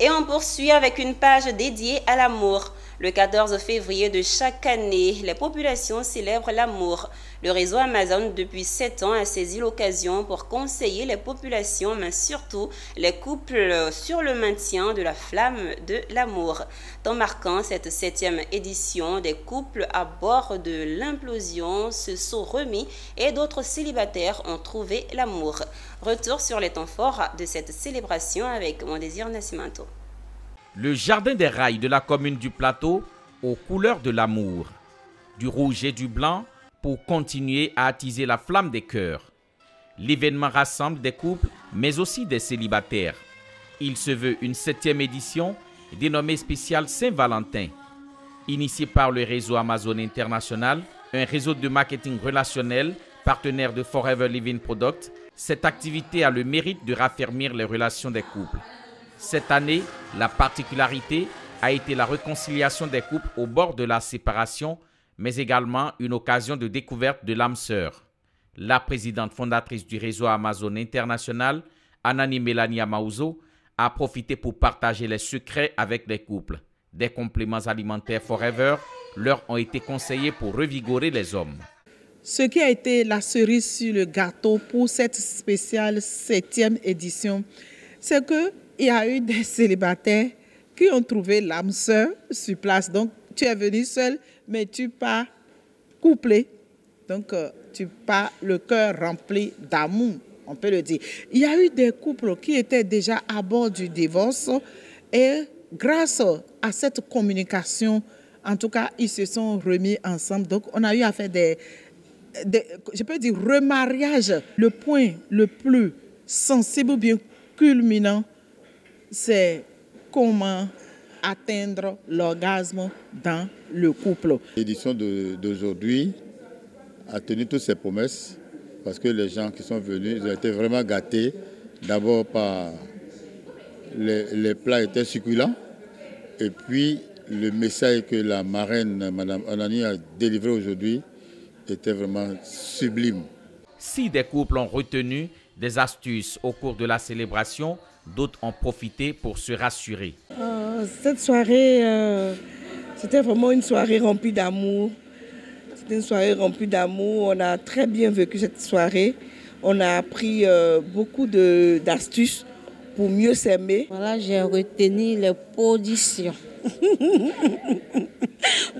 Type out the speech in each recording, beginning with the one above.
Et on poursuit avec une page dédiée à l'amour. Le 14 février de chaque année, les populations célèbrent l'amour. Le réseau Amazon, depuis 7 ans, a saisi l'occasion pour conseiller les populations, mais surtout les couples, sur le maintien de la flamme de l'amour. En marquant cette 7e édition, des couples à bord de l'implosion se sont remis et d'autres célibataires ont trouvé l'amour. Retour sur les temps forts de cette célébration avec Mondésir Nascimento. Le jardin des rails de la commune du Plateau aux couleurs de l'amour, du rouge et du blanc pour continuer à attiser la flamme des cœurs. L'événement rassemble des couples mais aussi des célibataires. Il se veut une 7e édition dénommée spéciale Saint-Valentin. Initié par le réseau Amazon International, un réseau de marketing relationnel, partenaire de Forever Living Product, cette activité a le mérite de raffermir les relations des couples. Cette année, la particularité a été la réconciliation des couples au bord de la séparation, mais également une occasion de découverte de l'âme sœur. La présidente fondatrice du réseau Amazon International, Anani Melania Mauzo, a profité pour partager les secrets avec les couples. Des compléments alimentaires Forever leur ont été conseillés pour revigorer les hommes. Ce qui a été la cerise sur le gâteau pour cette spéciale 7e édition, c'est qu'il y a eu des célibataires qui ont trouvé l'âme sœur sur place. Donc, tu es venu seul, mais tu pars couplé. Donc, tu pars le cœur rempli d'amour, on peut le dire. Il y a eu des couples qui étaient déjà à bord du divorce et grâce à cette communication, en tout cas, ils se sont remis ensemble. Donc, on a eu à faire je peux dire, remariage. Le point le plus sensible ou bien culminant, c'est comment atteindre l'orgasme dans le couple. L'édition d'aujourd'hui a tenu toutes ses promesses parce que les gens qui sont venus, ils ont été vraiment gâtés. D'abord par les plats étaient succulents et puis le message que la marraine, Mme Anani, a délivré aujourd'hui était vraiment sublime. Si des couples ont retenu des astuces au cours de la célébration, d'autres ont profité pour se rassurer. Cette soirée, c'était vraiment une soirée remplie d'amour. C'était une soirée remplie d'amour. On a très bien vécu cette soirée. On a appris beaucoup d'astuces pour mieux s'aimer. Voilà, j'ai retenu les positions.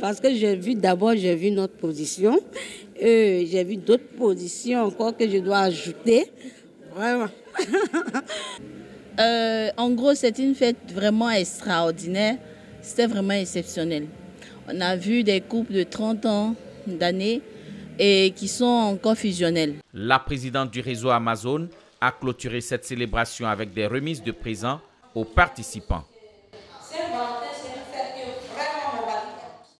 Parce que j'ai vu notre position. J'ai vu d'autres positions encore que je dois ajouter. Vraiment. En gros, c'est une fête vraiment extraordinaire. C'était vraiment exceptionnel. On a vu des couples de 30 ans d'années et qui sont encore fusionnels. La présidente du réseau Amazon a clôturé cette célébration avec des remises de présents aux participants.